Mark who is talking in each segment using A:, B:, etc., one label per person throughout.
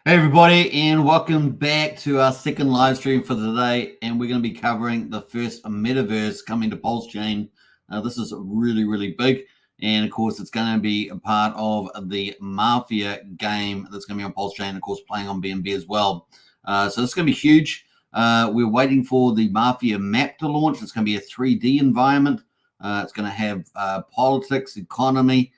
A: Hey everybody, and welcome back to our second live stream for today. And we're going to be covering the first metaverse coming to Pulsechain. This is really big, and of course it's going to be a part of the Mafia game that's going to be on Pulsechain, of course playing on BNB as well. So it's going to be huge. We're waiting for the Mafia map to launch. It's going to be a 3D environment. It's going to have politics, economy,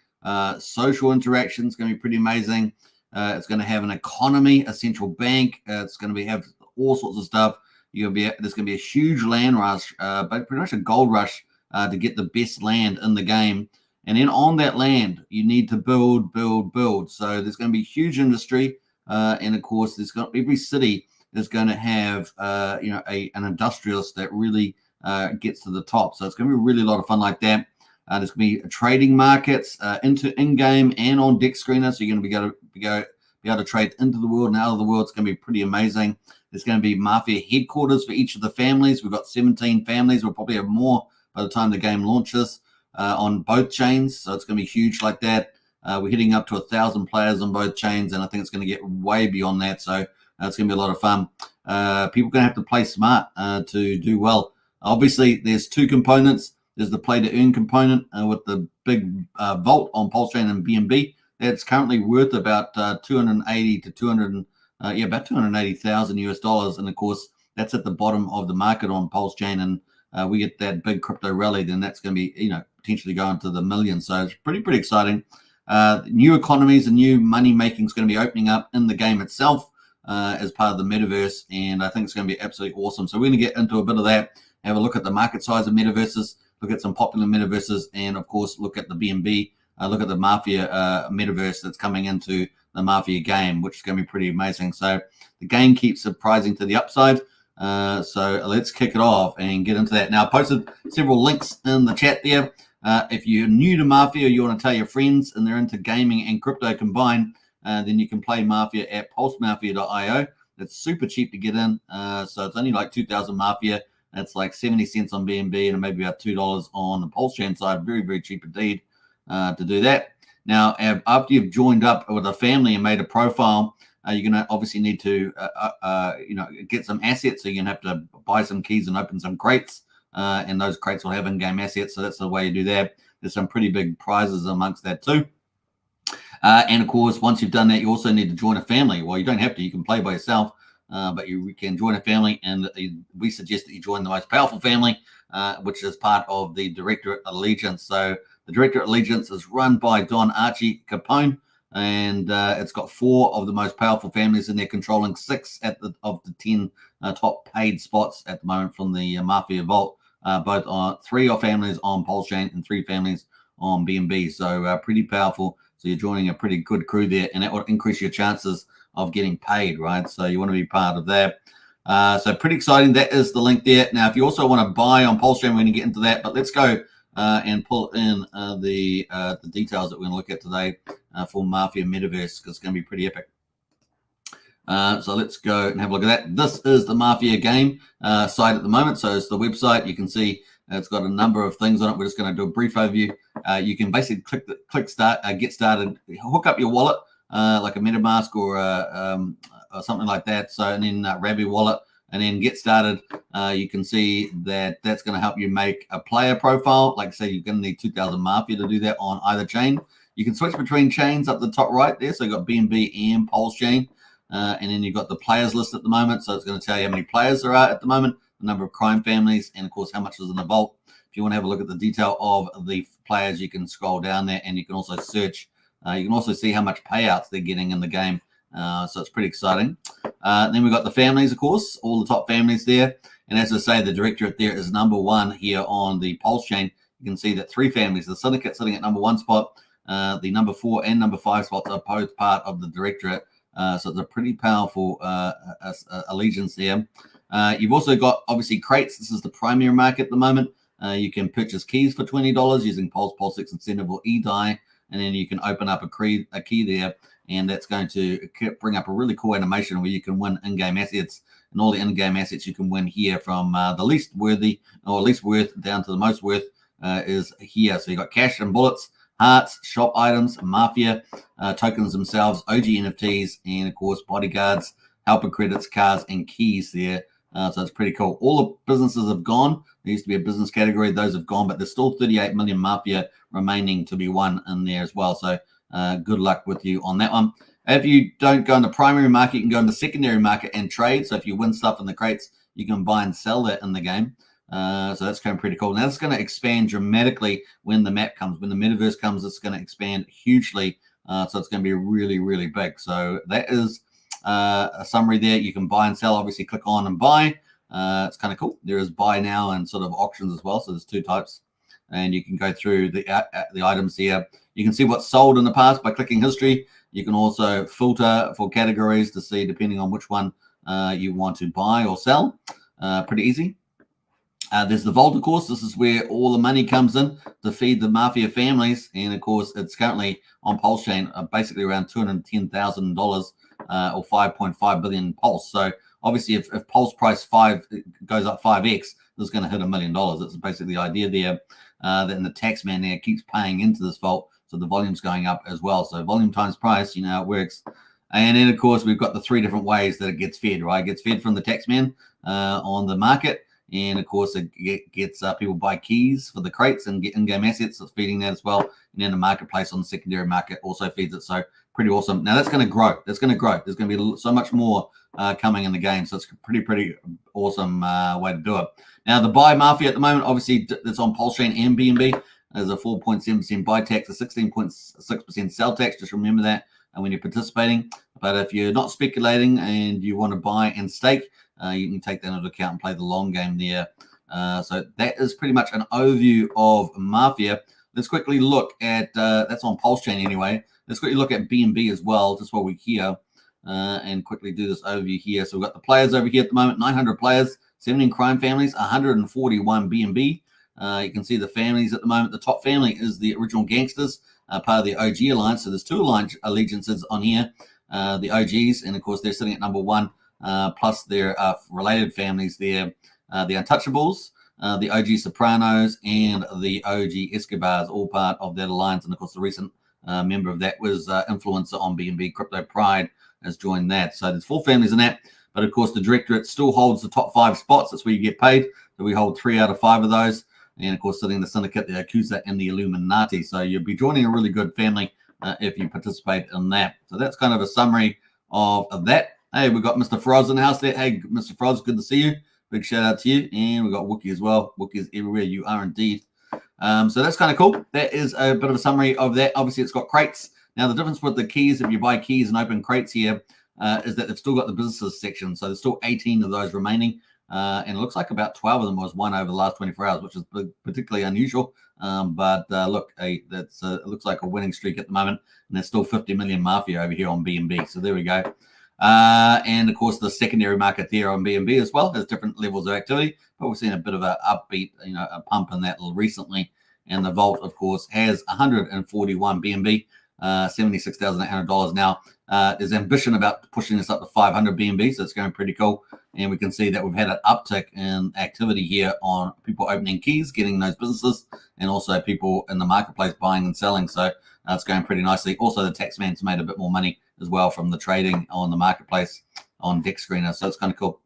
A: social interaction. It's going to be pretty amazing. It's going to have an economy, a central bank. It's going to have all sorts of stuff. There's going to be a huge land rush, but pretty much a gold rush to get the best land in the game. And then on that land, you need to build. So there's going to be huge industry, and of course, every city is going to have an industrialist that really gets to the top. So it's going to be really a lot of fun like that. There's going to be trading markets into in-game and on deck screener, so you're going to be able to trade into the world and out of the world. It's going to be pretty amazing. There's going to be Mafia headquarters for each of the families. We've got 17 families. We'll probably have more by the time the game launches on both chains, so it's going to be huge like that. We're hitting up to 1,000 players on both chains, and I think it's going to get way beyond that, so it's going to be a lot of fun. People are going to have to play smart to do well. Obviously, there's two components. There's the play to earn component with the big vault on Pulsechain and BNB. That's currently worth about 280 to 200, about 280,000 US dollars. And of course, that's at the bottom of the market on Pulsechain. And we get that big crypto rally, then that's going to be, potentially going to the millions. So it's pretty exciting. New economies and new money making is going to be opening up in the game itself as part of the metaverse. And I think it's going to be absolutely awesome. So we're going to get into a bit of that, have a look at the market size of metaverses, look at some popular metaverses, and of course look at the BNB, look at the Mafia metaverse that's coming into the Mafia game, which is going to be pretty amazing. So the game keeps surprising to the upside. So let's kick it off and get into that. Now, I posted several links in the chat there. If you're new to Mafia, you want to tell your friends and they're into gaming and crypto combined, then you can play Mafia at pulsemafia.io. It's super cheap to get in. So it's only like 2,000 Mafia. That's like 70 cents on BNB and maybe about $2 on the Pulsechain side. Very cheap indeed to do that. Now, after you've joined up with a family and made a profile, you're going to obviously need to, get some assets. So you're going to have to buy some keys and open some crates, and those crates will have in-game assets. So that's the way you do that. There's some pretty big prizes amongst that too. And of course, once you've done that, you also need to join a family. Well, you don't have to. You can play by yourself. But you can join a family, and we suggest that you join the most powerful family, which is part of the Directorate Allegiance. So the Directorate Allegiance is run by Don Archie Capone, and it's got 4 of the most powerful families in there, controlling 6 of the 10 top paid spots at the moment from the Mafia Vault. Both on 3 are families on Pulsechain and 3 families on BNB. So pretty powerful. So you're joining a pretty good crew there, and that will increase your chances of getting paid, right? So you want to be part of that. So pretty exciting. That is the link there. Now, if you also want to buy on Pulsechain, we're going to get into that, but let's go and pull in the details that we're going to look at today for Mafia Metaverse, because it's going to be pretty epic. So let's go and have a look at that. This is the Mafia game site at the moment. So it's the website. You can see it's got a number of things on it. We're just going to do a brief overview. You can basically click start, get started, hook up your wallet, like a MetaMask or something like that. So, and then grab your wallet and then get started. You can see that that's going to help you make a player profile. Like I say, you're going to need 2,000 Mafia to do that on either chain. You can switch between chains up the top right there. So you've got BNB and Pulsechain. And then you've got the players list at the moment. So it's going to tell you how many players there are at the moment, the number of crime families, and of course, how much is in the vault. If you want to have a look at the detail of the players, you can scroll down there, and you can also search. You can also see how much payouts they're getting in the game. So it's pretty exciting. Then we've got the families, of course, all the top families there. And as I say, the directorate there is #1 here on the Pulsechain. You can see that 3 families, the syndicate sitting at #1 spot, the #4 and #5 spots are both part of the directorate. So it's a pretty powerful allegiance there. You've also got, obviously, crates. This is the primary market at the moment. You can purchase keys for $20 using Pulse6 Incentive or eDie, and then you can open up a key there, and that's going to bring up a really cool animation where you can win in-game assets, and all the in-game assets you can win here from the least worthy or least worth down to the most worth is here. So you've got cash and bullets, hearts, shop items, Mafia, tokens themselves, OG NFTs, and of course bodyguards, helper credits, cars, and keys there. So it's pretty cool. All the businesses have gone. There used to be a business category. Those have gone, but there's still 38 million Mafia remaining to be won in there as well. So good luck with you on that one. If you don't go in the primary market, you can go in the secondary market and trade. So if you win stuff in the crates, you can buy and sell that in the game. So that's going pretty cool. Now it's going to expand dramatically when the map comes. When the metaverse comes, it's going to expand hugely. So it's going to be really, really big. So that is a summary there. You can buy and sell. Obviously, click on and buy. It's kind of cool. There is buy now and sort of auctions as well. So there's two types, and you can go through the items here. You can see what's sold in the past by clicking history. You can also filter for categories to see depending on which one you want to buy or sell. Pretty easy. There's the vault, of course. This is where all the money comes in to feed the Mafia families. And, of course, it's currently on Pulsechain, basically around $210,000 or 5.5 billion Pulse. So, obviously, if Pulse price 5 goes up 5x, this is going to hit $1 million. That's basically the idea there. Then the tax man there keeps paying into this vault. So the volume's going up as well. So volume times price, you know how it works. And then, of course, we've got the 3 different ways that it gets fed, right? It gets fed from the tax man on the market. And, of course, it gets people buy keys for the crates and get in-game assets. It's feeding that as well. And then the marketplace on the secondary market also feeds it. So pretty awesome. Now, that's going to grow. That's going to grow. There's going to be so much more coming in the game. So it's a pretty awesome way to do it. Now, the buy Mafia at the moment, obviously, it's on Pulsechain and BNB. There's a 4.7% buy tax, a 16.6% sell tax. Just remember that when you're participating. But if you're not speculating and you want to buy and stake, you can take that into account and play the long game there. So that is pretty much an overview of Mafia. Let's quickly look at, that's on Pulsechain anyway. Let's quickly look at BNB as well, just while we're here, and quickly do this overview here. So we've got the players over here at the moment, 900 players, 17 crime families, 141 BNB. You can see the families at the moment. The top family is the original gangsters, part of the OG Alliance. So there's 2 allegiances on here, the OGs, and of course they're sitting at number 1, plus their related families there, the Untouchables, the OG Sopranos, and the OG Escobars, all part of that alliance. And of course the recent member of that was influencer on BNB, Crypto Pride, has joined that. So there's 4 families in that. But of course the directorate still holds the top 5 spots. That's where you get paid. So we hold 3 out of 5 of those. And, of course, sitting the Syndicate, the Yakuza, and the Illuminati. So you'll be joining a really good family if you participate in that. So that's kind of a summary of that. Hey, we've got Mr. Froz in the house there. Hey, Mr. Froz, good to see you. Big shout out to you. And we've got Wookie as well. Wookie is everywhere. You are indeed. So that's kind of cool. That is a bit of a summary of that. Obviously, it's got crates. Now, the difference with the keys, if you buy keys and open crates here, is that they've still got the businesses section. So there's still 18 of those remaining. And it looks like about 12 of them was won over the last 24 hours, which is particularly unusual. But look, it looks like a winning streak at the moment. And there's still 50 million Mafia over here on BNB. So there we go. And, of course, the secondary market there on BNB as well has different levels of activity. But we've seen a bit of an upbeat, a pump in that recently. And the vault, of course, has 141 BNB, $76,800 now. There's ambition about pushing this up to 500 BNB, so it's going pretty cool. And we can see that we've had an uptick in activity here on people opening keys, getting those businesses, and also people in the marketplace buying and selling. So it's going pretty nicely. Also, the taxman's made a bit more money as well from the trading on the marketplace on Deck Screener. So it's kind of cool.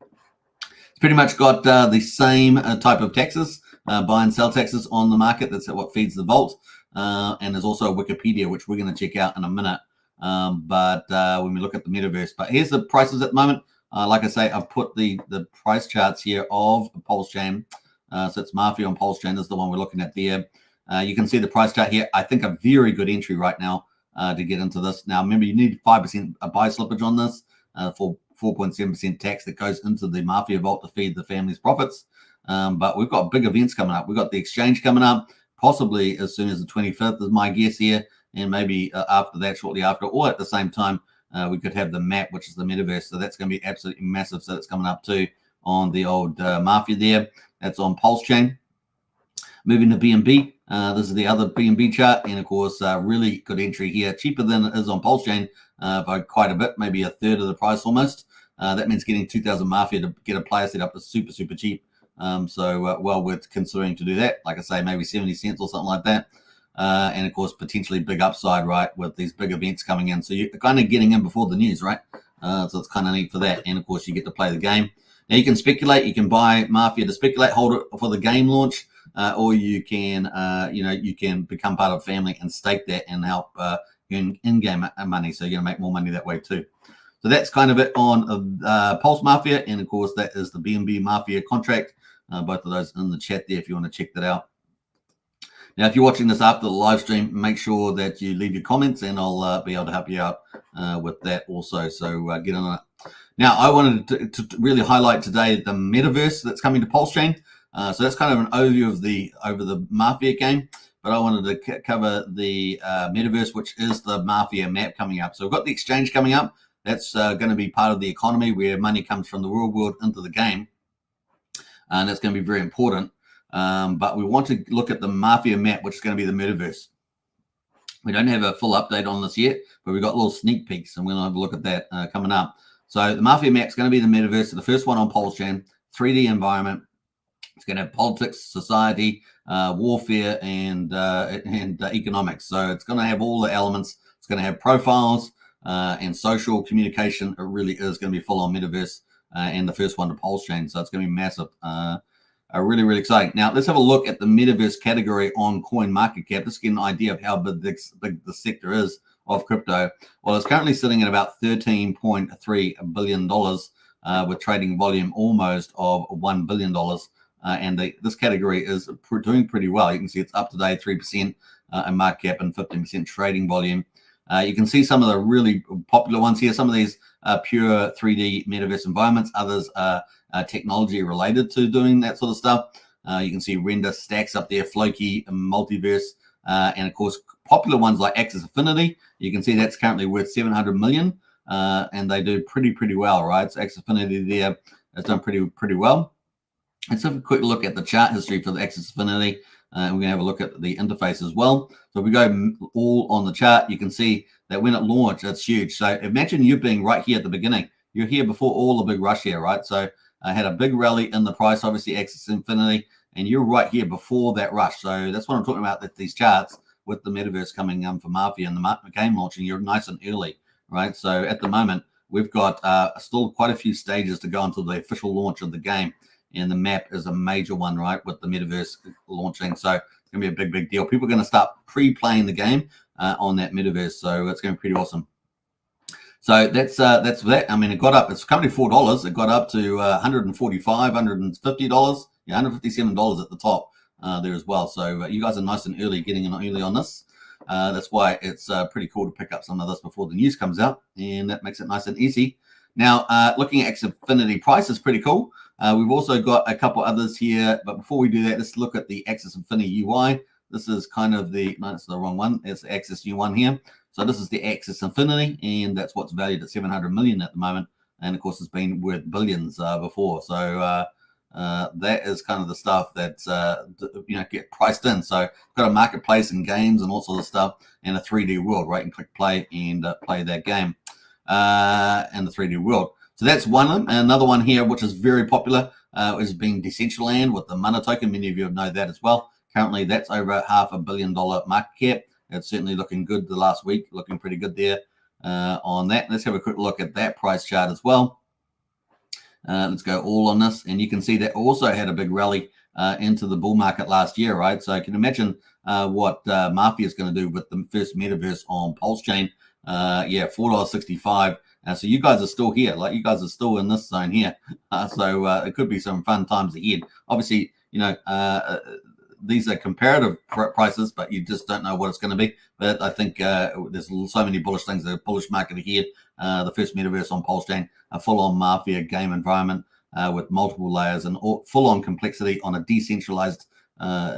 A: It's pretty much got the same type of taxes, buy and sell taxes on the market. That's what feeds the vault. And there's also a Wikipedia, which we're going to check out in a minute. But when we look at the metaverse, but here's the prices at the moment. Like I say, I've put the price charts here of Pulsechain. So it's Mafia on Pulsechain. This is the one we're looking at there. You can see the price chart here. I think a very good entry right now to get into this. Now, remember, you need 5% buy slippage on this for 4.7% tax that goes into the Mafia vault to feed the family's profits. But we've got big events coming up. We've got the exchange coming up, possibly as soon as the 25th is my guess here. And maybe after that, shortly after, or at the same time, we could have the map, which is the metaverse. So that's going to be absolutely massive. So that's coming up too on the old Mafia there. That's on Pulsechain. Moving to BNB. This is the other BNB chart. And of course, really good entry here. Cheaper than it is on Pulsechain by quite a bit, maybe a third of the price almost. That means getting 2,000 Mafia to get a player set up is super, super cheap. So well worth considering to do that. Like I say, maybe 70 cents or something like that. and of course potentially big upside, right, with these big events coming in. So you're kind of getting in before the news, right? So it's kind of neat for that, and of course you get to play the game. Now you can speculate. You can buy Mafia to speculate, hold it for the game launch, or you can, you can become part of a family and stake that and help earn in-game money. So you're gonna make more money that way too. So that's kind of it on Pulse Mafia, and of course that is the BNB Mafia contract. Both of those in the chat there if you want to check that out. Now, if you're watching this after the live stream, make sure that you leave your comments, and I'll be able to help you out with that also. So get on it. Now, I wanted to really highlight today the metaverse that's coming to Pulsechain. So that's kind of an overview of the Mafia game, but I wanted to cover the metaverse, which is the Mafia map coming up. So we've got the exchange coming up. That's going to be part of the economy where money comes from the real world into the game, and that's going to be very important. But we want to look at the Mafia map, which is going to be the metaverse. We don't have a full update on this yet, but we've got little sneak peeks, and we're going to have a look at that coming up. So the Mafia map is going to be the metaverse, so the first one on Pulsechain, 3D environment. It's going to have politics, society, warfare, and economics. So it's going to have all the elements. It's going to have profiles and social communication. It really is going to be full on metaverse, and the first one to Pulsechain. So it's going to be massive. Really, really exciting. Now, let's have a look at the metaverse category on CoinMarketCap. Just to get an idea of how big the sector is of crypto. Well, it's currently sitting at about $13.3 billion with trading volume almost of $1 billion. And this category is doing pretty well. You can see it's up today 3% in market cap and 15% trading volume. You can see some of the really popular ones here. Some of these pure 3D metaverse environments. Others are technology related to doing that sort of stuff. You can see Render Stacks up there, Floki, Multiverse, and of course popular ones like Axis Infinity. You can see that's currently worth 700 million, and they do pretty well, right? So Axis Infinity there has done pretty well. Let's have a quick look at the chart history for the Axis Infinity. And we're going to have a look at the interface as well. So if we go all on the chart, you can see that when it launched, it's huge. So imagine you being right here at the beginning. You're here before all the big rush here, right? So I had a big rally in the price, obviously Axis Infinity, and you're right here before that rush. So that's what I'm talking about, that these charts with the metaverse coming for Mafia and the game launching, you're nice and early, right? So at the moment, we've got still quite a few stages to go until the official launch of the game. And the map is a major one, right, with the metaverse launching. So it's going to be a big deal. People are going to start pre-playing the game on that metaverse. So it's going to be pretty awesome. So that's that. I mean, it got up. It's currently $4. It got up to $145, $150. Yeah, $157 at the top there as well. So you guys are nice and early, getting in early on this. That's why it's pretty cool to pick up some of this before the news comes out, and that makes it nice and easy. Now, looking at Axis Infinity price is pretty cool. We've also got a couple others here, but before we do that, let's look at the Axis Infinity UI. This is kind of the, no, it's the wrong one. It's the Axis U1 here. So this is the Axis Infinity, and that's what's valued at 700 million at the moment. And of course, it's been worth billions before. So that is kind of the stuff that's, get priced in. So got a marketplace and games and all sorts of stuff, and a 3D world, right? And click play and play that game in the 3D world. So that's one of them. And another one here, which is very popular, is being Decentraland with the Mana token. Many of you know that as well. Currently, that's over $500 million market cap. It's certainly looking good the last week, looking pretty good there on that. Let's have a quick look at that price chart as well. Let's go all on this. And you can see that also had a big rally into the bull market last year, right? So you can imagine what Mafia is going to do with the first metaverse on Pulsechain. Yeah, $4.65. So you guys are still here, like you guys are still in this zone here. So it could be some fun times ahead. Obviously, these are comparative prices, but you just don't know what it's going to be. But I think there's so many bullish things, the bullish market ahead. The first metaverse on Pulsechain, a full-on Mafia game environment with multiple layers and full-on complexity on a decentralized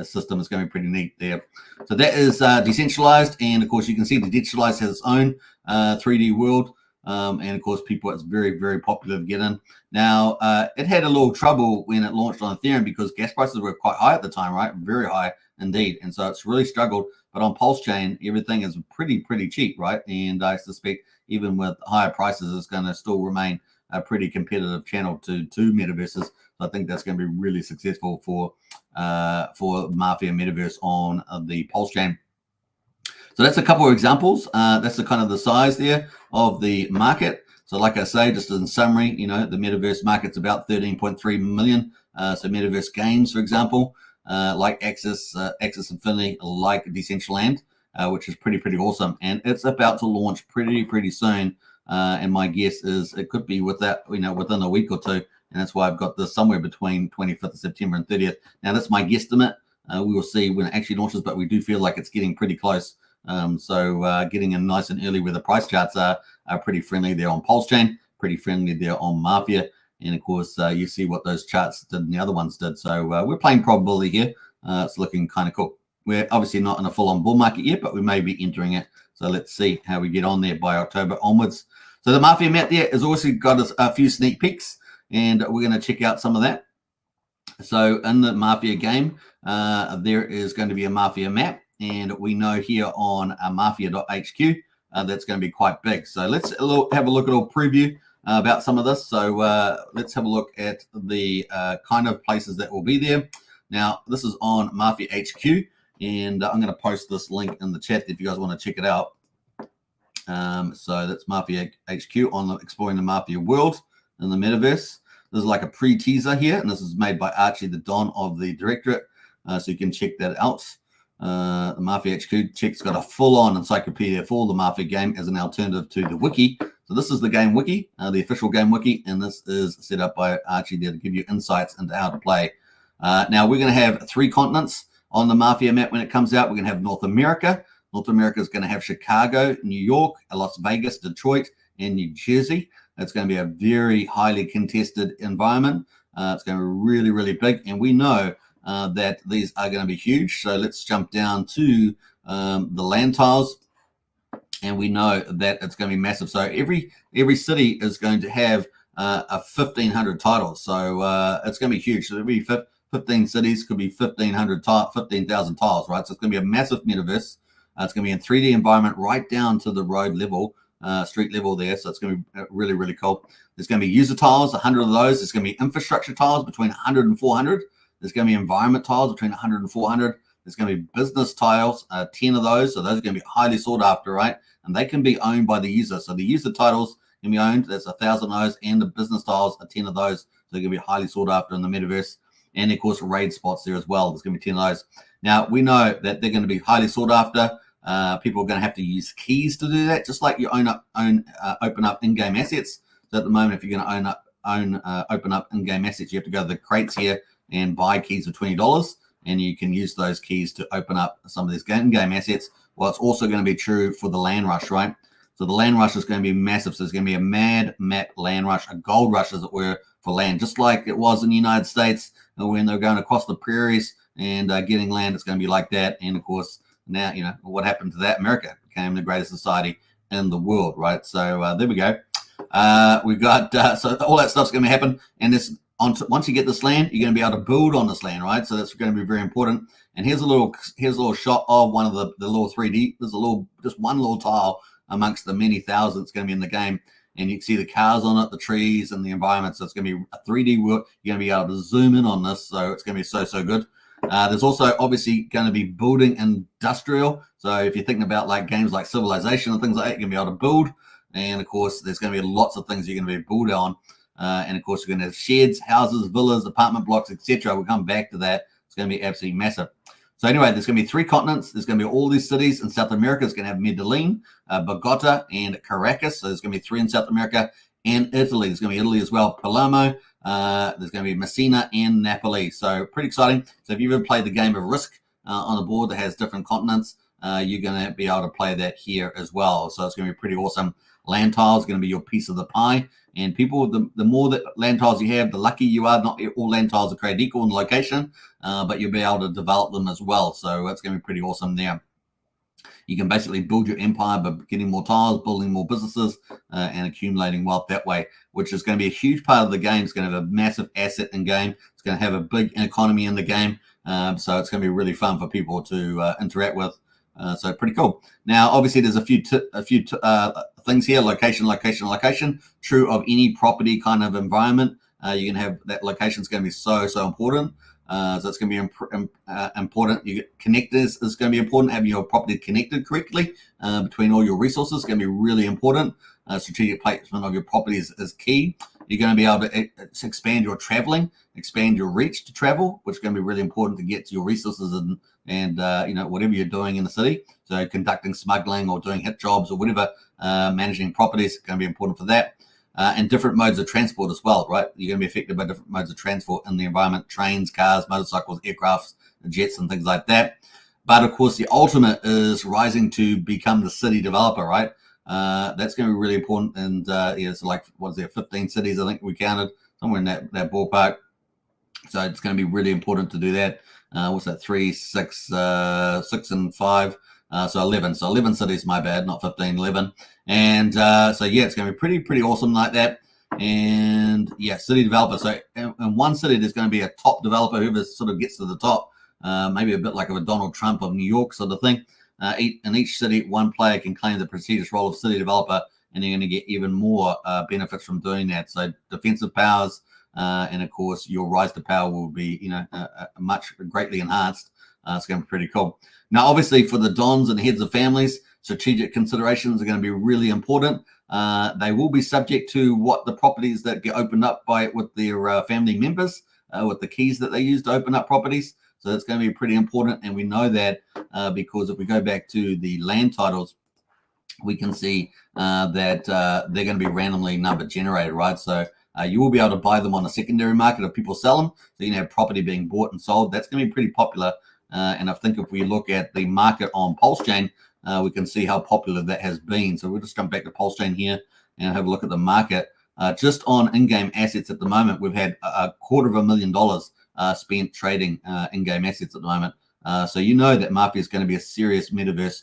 A: system is going to be pretty neat there. So that is decentralized, and of course you can see the decentralized has its own 3D world. And of course, it's very popular to get in. Now, it had a little trouble when it launched on Ethereum because gas prices were quite high at the time, right? Very high indeed. And so it's really struggled. But on Pulsechain, everything is pretty cheap, right? And I suspect even with higher prices, it's going to still remain a pretty competitive channel to metaverses. So I think that's going to be really successful for Mafia Metaverse on the Pulsechain. So that's a couple of examples. That's the kind of the size there of the market. So like I say, just in summary, you know, the metaverse market's about 13.3 million. So metaverse games, for example, like Axis Infinity, like Decentraland, which is pretty awesome. And it's about to launch pretty soon. And my guess is it could be within a week or two. And that's why I've got this somewhere between 25th of September and 30th. Now, that's my guesstimate. We will see when it actually launches, but we do feel like it's getting pretty close. So getting in nice and early where the price charts are pretty friendly there on Pulsechain, pretty friendly there on Mafia. And of course, you see what those charts did and the other ones did. So we're playing probability here. It's looking kind of cool. We're obviously not in a full-on bull market yet, but we may be entering it. So let's see how we get on there by October onwards. So the Mafia map there has also got us a few sneak peeks, and we're going to check out some of that. So in the Mafia game, there is going to be a Mafia map, and we know here on mafia.hq that's going to be quite big. So let's have a look at a little preview about some of this. So let's have a look at the kind of places that will be there. Now, this is on Mafia HQ, and I'm going to post this link in the chat if you guys want to check it out. So that's Mafia HQ on exploring the Mafia world in the metaverse. This is like a pre-teaser here, and this is made by Archie, the Don of the Directorate, so you can check that out. The Mafia HQ check's got a full-on encyclopedia for the Mafia game as an alternative to the wiki. So this is the game wiki, the official game wiki, and this is set up by Archie there to give you insights into how to play. Now, we're going to have 3 continents on the Mafia map when it comes out. We're going to have North America. North America is going to have Chicago, New York, Las Vegas, Detroit, and New Jersey. It's going to be a very highly contested environment. It's going to be really big, and we know that these are going to be huge. So let's jump down to the land tiles, and we know that it's going to be massive. So every city is going to have a 1,500 titles. So it's going to be huge. So there'll be 15 cities, could be 15,000 tiles, right? So it's going to be a massive metaverse. It's going to be in 3D environment right down to the road level, street level there. So it's going to be really cool. There's going to be user tiles, 100 of those. There's going to be infrastructure tiles between 100 and 400. There's going to be environment tiles between 100 and 400. There's going to be business tiles, 10 of those. So those are going to be highly sought after, right? And they can be owned by the user. So the user titles can be owned. There's 1,000 of those, and the business tiles are 10 of those. So they're going to be highly sought after in the metaverse. And of course, raid spots there as well. There's going to be 10 of those. Now, we know that they're going to be highly sought after. People are going to have to use keys to do that, just like you open up in-game assets. So at the moment, if you're going to open up in-game assets, you have to go to the crates here and buy keys for $20, and you can use those keys to open up some of these in-game assets. Well, it's also going to be true for the land rush, right? So the land rush is going to be massive. So there's going to be a mad map land rush, a gold rush, as it were, for land, just like it was in the United States when they're going across the prairies and getting land. It's going to be like that. And of course, now, you know, what happened to that? America became the greatest society in the world, right? So there we go. We've got, so all that stuff's going to happen. And this, once you get this land, you're going to be able to build on this land, right? So that's going to be very important. And here's a little shot of one of the little 3D. There's just one little tile amongst the many thousands that's going to be in the game. And you can see the cars on it, the trees, and the environment. So it's going to be a 3D world. You're going to be able to zoom in on this. So it's going to be so good. There's also obviously going to be building industrial. So if you're thinking about like games like Civilization and things like that, you're going to be able to build. And of course, there's going to be lots of things you're going to be building on. And of course, you're going to have sheds, houses, villas, apartment blocks, etc. We'll come back to that. It's going to be absolutely massive. So anyway, there's going to be 3 continents. There's going to be all these cities in South America. It's going to have Medellin, Bogota, and Caracas. So there's going to be 3 in South America, and Italy. There's going to be Italy as well, Palermo. There's going to be Messina and Napoli. So pretty exciting. So if you've ever played the game of Risk on a board that has different continents, you're going to be able to play that here as well. So it's going to be pretty awesome. Land tiles is going to be your piece of the pie. And people, the more that land tiles you have, the luckier you are. Not all land tiles are created equal in location, but you'll be able to develop them as well. So it's going to be pretty awesome there. You can basically build your empire by getting more tiles, building more businesses, and accumulating wealth that way, which is going to be a huge part of the game. It's going to have a massive asset in game. It's going to have a big economy in the game. So it's going to be really fun for people to interact with. So pretty cool. Now, obviously, there's a few things here. Location. True of any property kind of environment. You're going to have that location is going to be so important. So it's going to be important. You get connectors is going to be important. Having your property connected correctly between all your resources is going to be really important. Strategic placement of your properties is key. You're going to be able to expand your traveling, expand your reach to travel, which is going to be really important to get to your resources and whatever you're doing in the city. So conducting smuggling or doing hit jobs or whatever, managing properties is going to be important for that. And different modes of transport as well, right? You're going to be affected by different modes of transport in the environment: trains, cars, motorcycles, aircrafts, jets, and things like that. But of course, the ultimate is rising to become the city developer, right? That's going to be really important. And it's like, what is there, 15 cities, I think we counted, somewhere in that ballpark. So it's going to be really important to do that. What's that, 3, 6, 6 and 5? So 11. So 11 cities, my bad, not 15, 11. And so, yeah, it's going to be pretty awesome like that. And, yeah, city developer. So in one city, there's going to be a top developer, whoever sort of gets to the top, maybe a bit like a Donald Trump of New York sort of thing. In each city, one player can claim the prestigious role of city developer, and you're going to get even more benefits from doing that. So defensive powers, and of course, your rise to power will be, much greatly enhanced. It's going to be pretty cool. Now, obviously, for the dons and heads of families, strategic considerations are going to be really important. They will be subject to what the properties that get opened up with their family members, with the keys that they use to open up properties. So that's going to be pretty important. And we know that because if we go back to the land titles, we can see that they're going to be randomly number generated, right? So you will be able to buy them on the secondary market if people sell them. So you can have property being bought and sold. That's going to be pretty popular. And I think if we look at the market on Pulsechain, we can see how popular that has been. So we'll just come back to Pulsechain here and have a look at the market. Just on in-game assets at the moment, we've had $250,000 spent trading in-game assets at the moment. So you know that Mafia is going to be a serious metaverse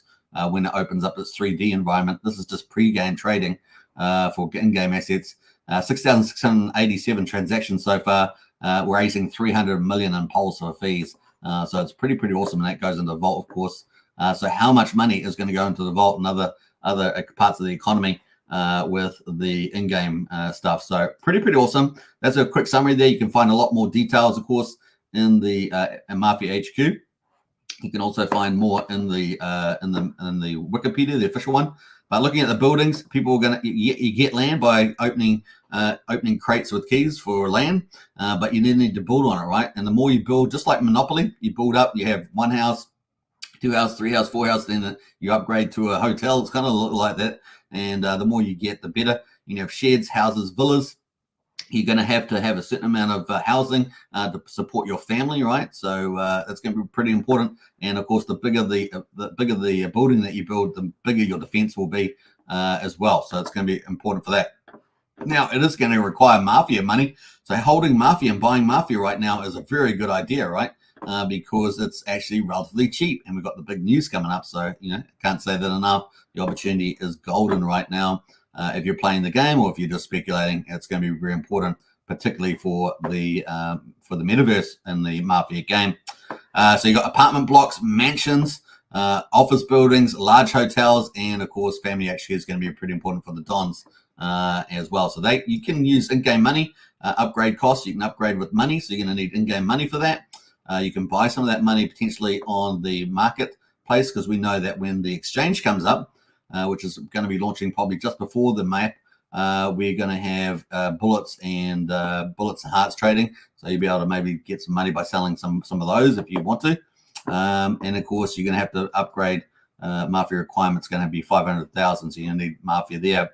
A: when it opens up its 3D environment. This is just pre-game trading for in-game assets. 6,687 transactions so far. We're raising 300 million in Pulse for fees. So it's pretty awesome, and that goes into the vault, of course. So how much money is going to go into the vault and other parts of the economy with the in-game stuff? So pretty awesome. That's a quick summary there. You can find a lot more details, of course, in the Mafia HQ. You can also find more in the Wikipedia, the official one. But looking at the buildings, people are going to you get land by opening crates with keys for land, but you then need to build on it, right? And the more you build, just like Monopoly, you build up. You have 1 house, 2 house, 3 house, 4 house, then you upgrade to a hotel. It's kind of like that. And the more you get, the better. You have sheds, houses, villas. You're going to have a certain amount of housing to support your family, right? So that's going to be pretty important. And of course, the bigger the building that you build, the bigger your defense will be as well. So it's going to be important for that. Now, it is going to require Mafia money. So holding Mafia and buying Mafia right now is a very good idea, right? Because it's actually relatively cheap, and we've got the big news coming up. So can't say that enough. The opportunity is golden right now. If you're playing the game or if you're just speculating, it's going to be very important, particularly for the metaverse and the Mafia game. So you got apartment blocks, mansions, office buildings, large hotels, and of course, family HQ is going to be pretty important for the dons as well. So you can use in-game money, upgrade costs. You can upgrade with money, so you're going to need in-game money for that. You can buy some of that money potentially on the marketplace, because we know that when the exchange comes up, which is going to be launching probably just before the map, we're going to have bullets and hearts trading. So you'll be able to maybe get some money by selling some of those if you want to. And of course, you're going to have to upgrade. Mafia requirement's going to be 500,000, so you're going to need Mafia there.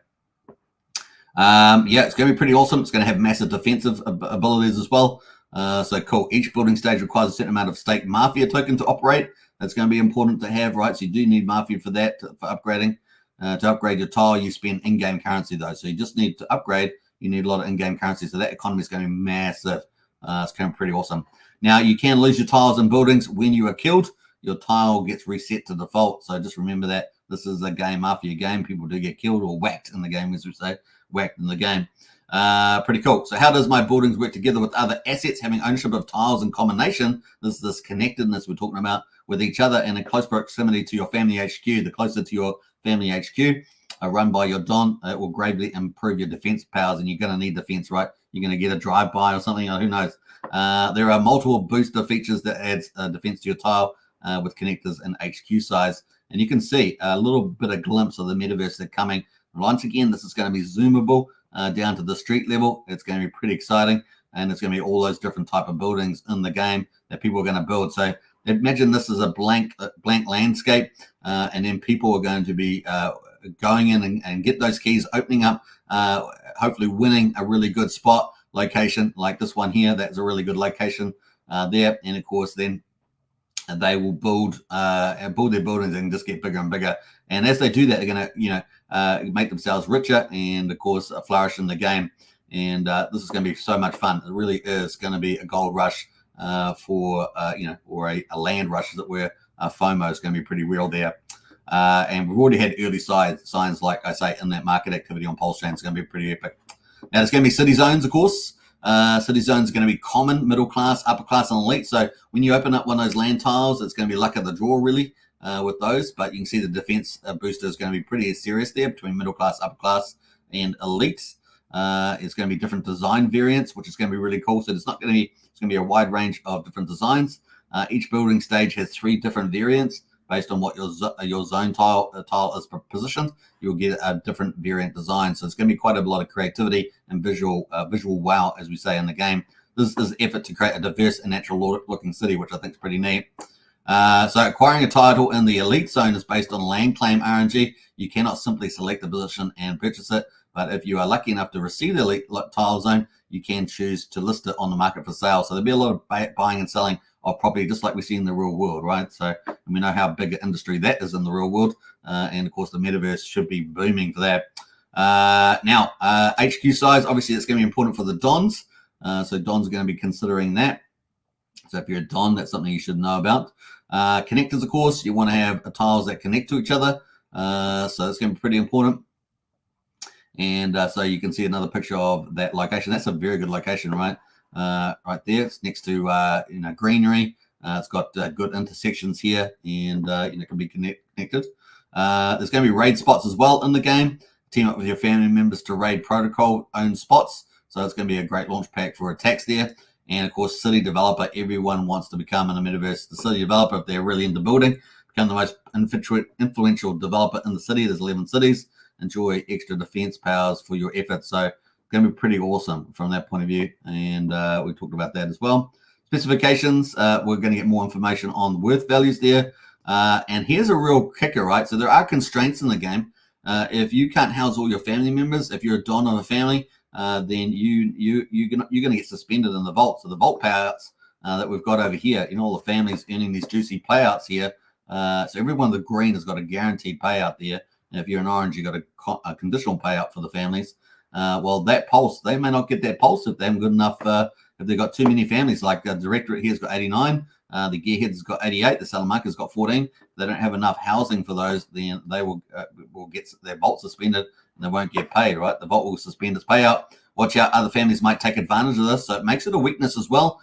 A: Yeah, it's going to be pretty awesome. It's going to have massive defensive abilities as well. So cool. Each building stage requires a certain amount of staked Mafia token to operate. That's going to be important to have, right? So you do need Mafia for that, for upgrading. To upgrade your tile, you spend in-game currency, though. So you just need to upgrade. You need a lot of in-game currency. So that economy is going to be massive. It's going to be pretty awesome. Now, you can lose your tiles in buildings when you are killed. Your tile gets reset to default. So just remember that this is a game, Mafia game. People do get killed or whacked in the game, as we say, whacked in the game. Pretty cool. So how does my buildings work together with other assets? Having ownership of tiles in combination, this connectedness we're talking about with each other and in close proximity to your family HQ. The closer to your family HQ, run by your Don, it will greatly improve your defense powers, and you're going to need defense, right? You're going to get a drive-by or something, who knows. There are multiple booster features that adds defense to your tile with connectors and HQ size. And you can see a little bit of glimpse of the metaverse that's coming. Once again, this is going to be zoomable down to the street level. It's going to be pretty exciting. And it's going to be all those different type of buildings in the game that people are going to build. So imagine this is a blank landscape, and then people are going to be going in and get those keys, opening up, hopefully winning a really good spot location like this one here. That's a really good location there. And of course, then they will build their buildings and just get bigger and bigger. And as they do that, they're going to make themselves richer and, of course, flourish in the game. And this is going to be so much fun. It really is going to be a gold rush or a land rush, as it were. FOMO is going to be pretty real there. And we've already had early signs, like I say, in that market activity on Pulsechain. It's going to be pretty epic. Now, there's going to be city zones, of course. City zones are going to be common, middle class, upper class, and elite. So when you open up one of those land tiles, it's going to be luck of the draw, really, with those. But you can see the defense booster is going to be pretty serious there between middle class, upper class, and elite. It's going to be different design variants, which is going to be really cool. So it's going to be a wide range of different designs. Each building stage has 3 different variants based on what your zone tile is positioned. You'll get a different variant design. So it's going to be quite a lot of creativity and visual wow, as we say in the game. This is the effort to create a diverse and natural looking city, which I think is pretty neat. So acquiring a title in the elite zone is based on land claim RNG. You cannot simply select the position and purchase it. But if you are lucky enough to receive the elite tile zone, you can choose to list it on the market for sale. So there'll be a lot of buying and selling of property, just like we see in the real world, right? So we know how big an industry that is in the real world. And of course, the metaverse should be booming for that. Now, HQ size, obviously, it's going to be important for the Dons. So Dons are going to be considering that. So if you're a Don, that's something you should know about. Connectors, of course, you want to have tiles that connect to each other. So it's going to be pretty important. And so you can see another picture of that location. That's a very good location, right? Right there. It's next to greenery. It's got good intersections here, and it can be connected. There's going to be raid spots as well in the game. Team up with your family members to raid protocol-owned spots. So it's going to be a great launch pack for attacks there. And of course, city developer. Everyone wants to become in the metaverse the city developer if they're really into building. Become the most influential developer in the city. There's 11 cities. Enjoy extra defense powers for your efforts. So it's going to be pretty awesome from that point of view. And we talked about that as well. Specifications, we're going to get more information on worth values there. And here's a real kicker, right? So there are constraints in the game. If you can't house all your family members, if you're a Don of a family, then you're going to get suspended in the vault. So the vault payouts that we've got over here, all the families earning these juicy payouts here. So everyone with the green has got a guaranteed payout there. And if you're an orange, you've got a conditional payout for the families. Well, that pulse, they may not get that pulse if they haven't good enough, if they've got too many families. Like the Directorate here's got 89, the Gearhead's got 88, the Salamanca's got 14. If they don't have enough housing for those, then they will get their vault suspended and they won't get paid, right? The vault will suspend its payout. Watch out, other families might take advantage of this. So it makes it a weakness as well.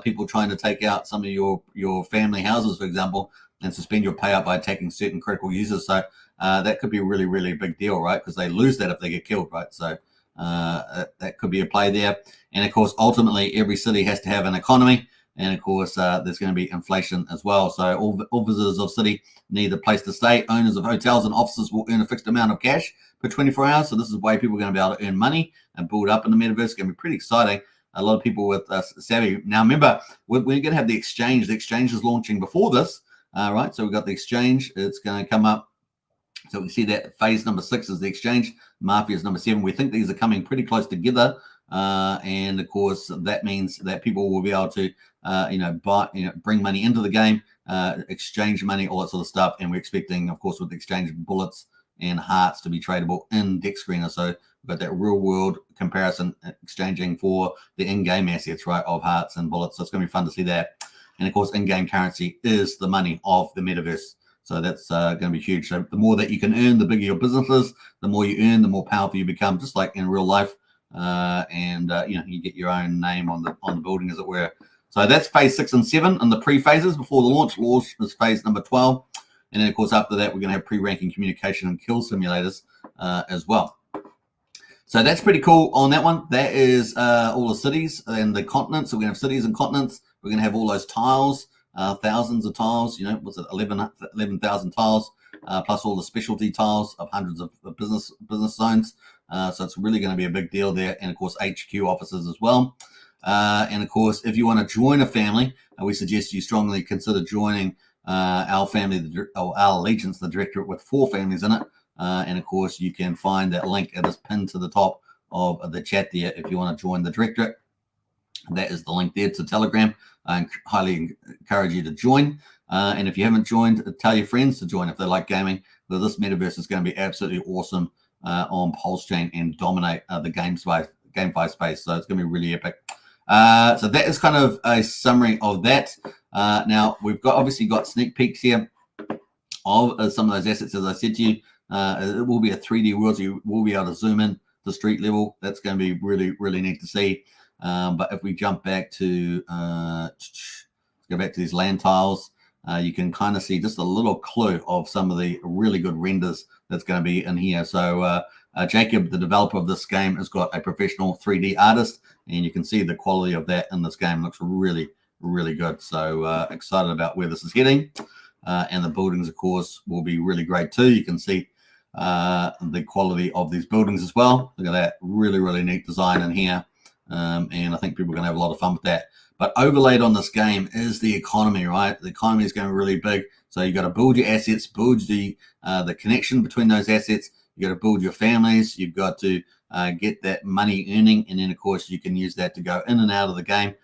A: People trying to take out some of your family houses, for example, and suspend your payout by attacking certain critical users. So that could be a really, really big deal, right? Because they lose that if they get killed, right? So that could be a play there. And of course, ultimately, every city has to have an economy. And of course, there's going to be inflation as well. So all visitors of city need a place to stay. Owners of hotels and offices will earn a fixed amount of cash per 24 hours. So this is why people are going to be able to earn money and build up in the metaverse. It's going to be pretty exciting. A lot of people with savvy. Now, remember, we're going to have the exchange. The exchange is launching before this, right? So we've got the exchange. It's going to come up. So we see that phase number 6 is the exchange. Mafia is number 7. We think these are coming pretty close together. And of course, that means that people will be able to, bring money into the game, exchange money, all that sort of stuff. And we're expecting, of course, with the exchange, bullets and hearts to be tradable in Deck Screener. So we've got that real world comparison exchanging for the in-game assets, right, of hearts and bullets. So it's going to be fun to see that. And of course, in-game currency is the money of the metaverse. So that's going to be huge. So the more that you can earn, the bigger your business is. The more you earn, the more powerful you become, just like in real life. You get your own name on the building, as it were. So that's phase 6 and 7 and the pre-phases before the launch. Launch is phase number 12. And then, of course, after that, we're going to have pre-ranking communication and kill simulators as well. So that's pretty cool on that one. That is all the cities and the continents. So we're going to have cities and continents. We're going to have all those tiles, thousands of tiles, you know, what's it, 11,000 tiles, plus all the specialty tiles of hundreds of business zones. So it's really going to be a big deal there. And, of course, HQ offices as well. And, of course, if you want to join a family, we suggest you strongly consider joining our family, or our allegiance, the directorate with 4 families in it. And of course, you can find that link. It is pinned to the top of the chat there if you want to join the directorate. That is the link there to Telegram. I highly encourage you to join. And if you haven't joined, tell your friends to join if they like gaming. Because this metaverse is going to be absolutely awesome on Pulsechain and dominate the GameFi space. So it's going to be really epic. So that is kind of a summary of that. Now, we've obviously got sneak peeks here of some of those assets, as I said to you. It will be a 3D world, so you will be able to zoom in to street level. That's going to be really, really neat to see. But if we jump back to, let's go back to these land tiles, you can kind of see just a little clue of some of the really good renders that's going to be in here. So Jacob, the developer of this game, has got a professional 3D artist, and you can see the quality of that in this game. It looks really, really good. So excited about where this is heading. And the buildings, of course, will be really great too. You can see the quality of these buildings as well. Look at that, really, really neat design in here. And I think people are going to have a lot of fun with that. But overlaid on this game is the economy, right? The economy is going to be really big. So you got to build your assets, build the connection between those assets. You got to build your families. You've got to get that money earning. And then, of course, you can use that to go in and out of the game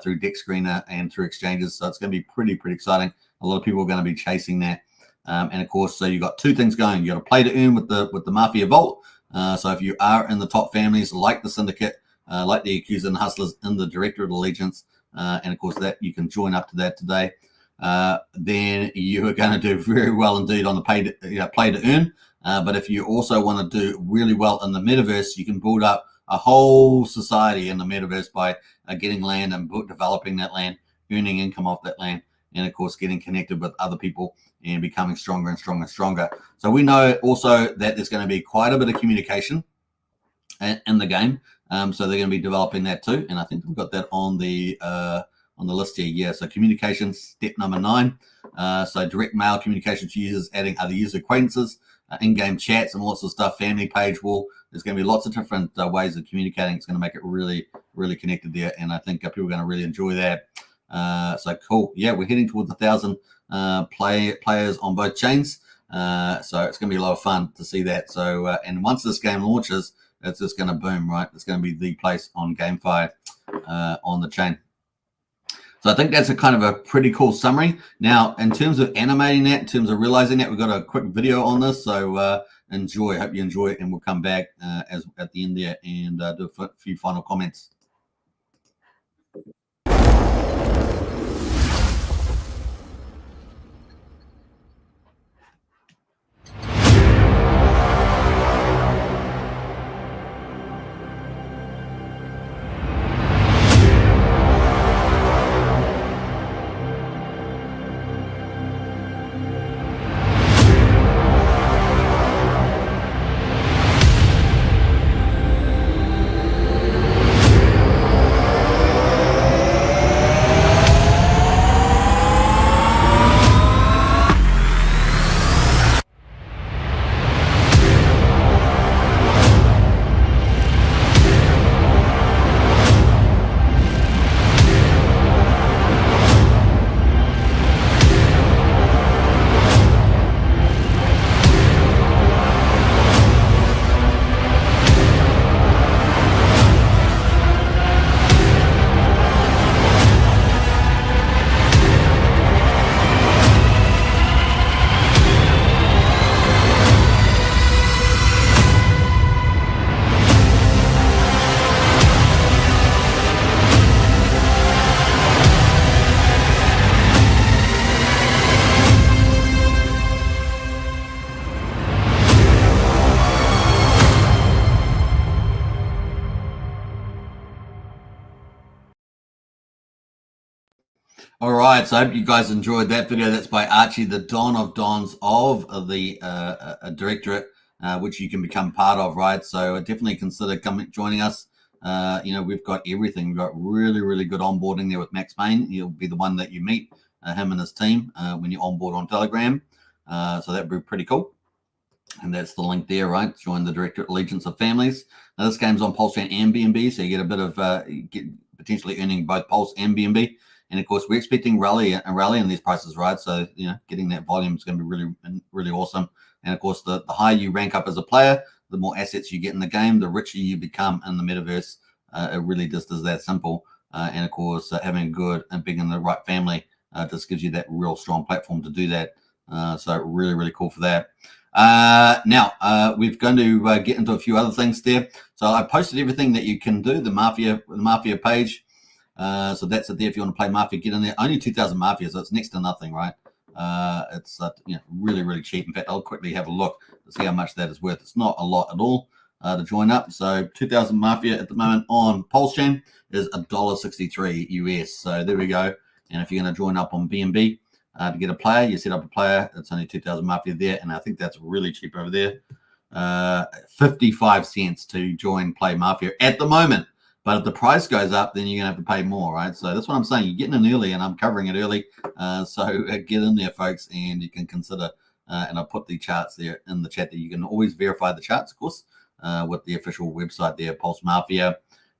A: through Deck Screener and through exchanges. So it's going to be pretty exciting. A lot of people are going to be chasing that. And of course, so you've got 2 things going. You got to play to earn with the Mafia Vault. So if you are in the top families, like the Syndicate, like the Yakuza and Hustlers in the Directorate Allegiance, and of course that you can join up to that today, then you are going to do very well indeed on the play to earn. But if you also want to do really well in the metaverse, you can build up a whole society in the metaverse by getting land and developing that land, earning income off that land, and of course getting connected with other people and becoming stronger and stronger and stronger. So we know also that there's going to be quite a bit of communication in the game. So they're going to be developing that too. And I think we've got that on the list here. Yeah, so communication, step number 9. So direct mail communication to users, adding other user acquaintances, in-game chats and lots of stuff, family page wall. There's going to be lots of different ways of communicating. It's going to make it really, really connected there. And I think people are going to really enjoy that. So cool. Yeah, we're heading towards 1,000 players on both chains. So it's going to be a lot of fun to see that. So and once this game launches, it's just going to boom, right? It's going to be the place on GameFi on the chain. So I think that's a kind of a pretty cool summary. Now, in terms of animating that, in terms of realizing that, we've got a quick video on this. So enjoy. Hope you enjoy it, and we'll come back at the end there and do a few final comments. All right, so I hope you guys enjoyed that video. That's by Archie, the Don of Dons of the directorate, which you can become part of, right? So definitely consider joining us. We've got everything. We've got really, really good onboarding there with Max Payne. He'll be the one that you meet, him and his team, when you onboard on Telegram. So that'd be pretty cool. And that's the link there, right? Join the Directorate Allegiance of Families. Now, this game's on Pulsechain and BNB, so you get a bit of potentially earning both Pulse and BNB. And of course, we're expecting rally in these prices, right? So, getting that volume is going to be really, really awesome. And of course, the higher you rank up as a player, the more assets you get in the game, the richer you become in the metaverse. It really just is that simple. And of course, having good and being in the right family just gives you that real strong platform to do that. So really, really cool for that. Now, we're going to get into a few other things there. So I posted everything that you can do, the Mafia page. So that's it there. If you want to play Mafia, get in there. Only 2,000 Mafia, so it's next to nothing, right? It's really, really cheap. In fact, I'll quickly have a look to see how much that is worth. It's not a lot at all to join up. So 2,000 Mafia at the moment on Pulsechain is $1.63 US. So there we go. And if you're going to join up on BNB to get a player, you set up a player. It's only 2,000 Mafia there, and I think that's really cheap over there. 55 cents to join play Mafia at the moment. But if the price goes up, then you're going to have to pay more, right? So that's what I'm saying. You're getting in early, and I'm covering it early. So get in there, folks, and you can consider. And I'll put the charts there in the chat. That you can always verify the charts, of course, with the official website there, Pulse Mafia.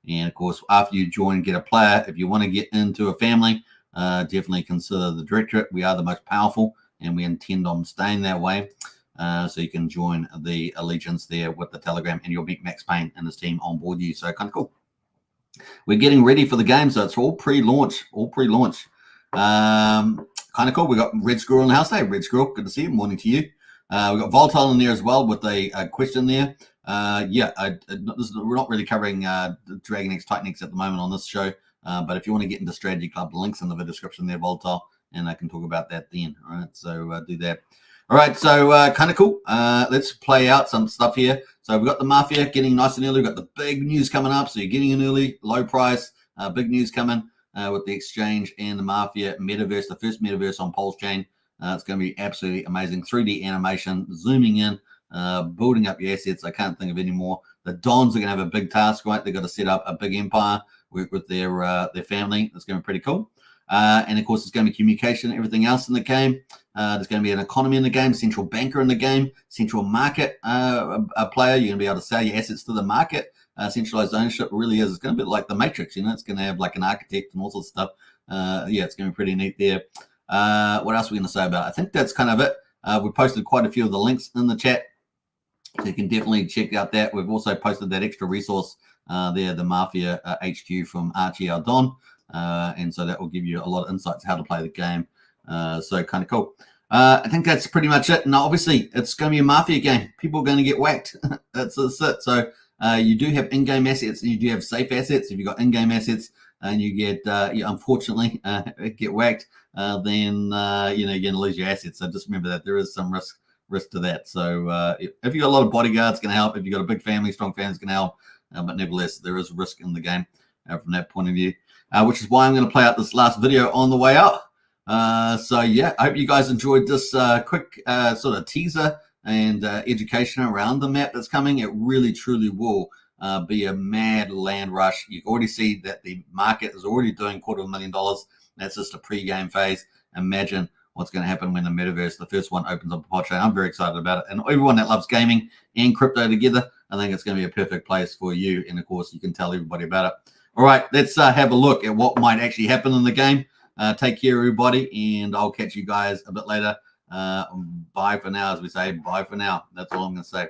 A: And, of course, after you join, get a player. If you want to get into a family, definitely consider the Directorate. We are the most powerful, and we intend on staying that way. So you can join the Allegiance there with the Telegram, and you'll meet Max Payne and his team on board you. So kind of cool. We're getting ready for the game, so it's all pre-launch. Kind of cool. We got Red Squirrel in the house. Hey, Red Squirrel, good to see you. Morning to you. We got Volatile in there as well with a question there. We're not really covering Dragon X, Titan X at the moment on this show, but if you want to get into Strategy Club, the link's in the description there, Volatile, and I can talk about that then. All right, so do that. All right, so kind of cool. Let's play out some stuff here. So we've got the Mafia getting nice and early. We've got the big news coming up. So you're getting in early, low price, big news coming with the exchange and the Mafia Metaverse, the first Metaverse on Pulsechain. It's going to be absolutely amazing. 3D animation, zooming in, building up your assets. I can't think of any more. The Dons are going to have a big task, right? They've got to set up a big empire, work with their family. It's going to be pretty cool. And of course, there's going to be communication, everything else in the game. There's going to be an economy in the game, central banker in the game, central market player. You're going to be able to sell your assets to the market. Centralized ownership really is. It's going to be like the Matrix, It's going to have like an architect and all sorts of stuff. It's going to be pretty neat there. What else are we going to say about it? I think that's kind of it. We posted quite a few of the links in the chat, so you can definitely check out that. We've also posted that extra resource there, the Mafia HQ from Archie our Don. And so that will give you a lot of insights how to play the game. So kind of cool. I think that's pretty much it. Now, obviously, it's going to be a Mafia game. People are going to get whacked. That's it. So you do have in-game assets and you do have safe assets. If you've got in-game assets and you get, unfortunately, get whacked, then, you're going to lose your assets. So just remember that there is some risk to that. So if you've got a lot of bodyguards, it's going to help. If you've got a big family, strong family, it's going to help. But nevertheless, there is risk in the game from that point of view. Which is why I'm going to play out this last video on the way out. So yeah, I hope you guys enjoyed this quick sort of teaser and education around the map that's coming. It really, truly will be a mad land rush. You can already see that the market is already doing $250,000. That's just a pre-game phase. Imagine what's going to happen when the Metaverse, the first one, opens up the Pulsechain. I'm very excited about it. And everyone that loves gaming and crypto together, I think it's going to be a perfect place for you. And of course, you can tell everybody about it. All right, let's have a look at what might actually happen in the game. Take care, everybody, and I'll catch you guys a bit later. Bye for now, as we say. Bye for now. That's all I'm going to say.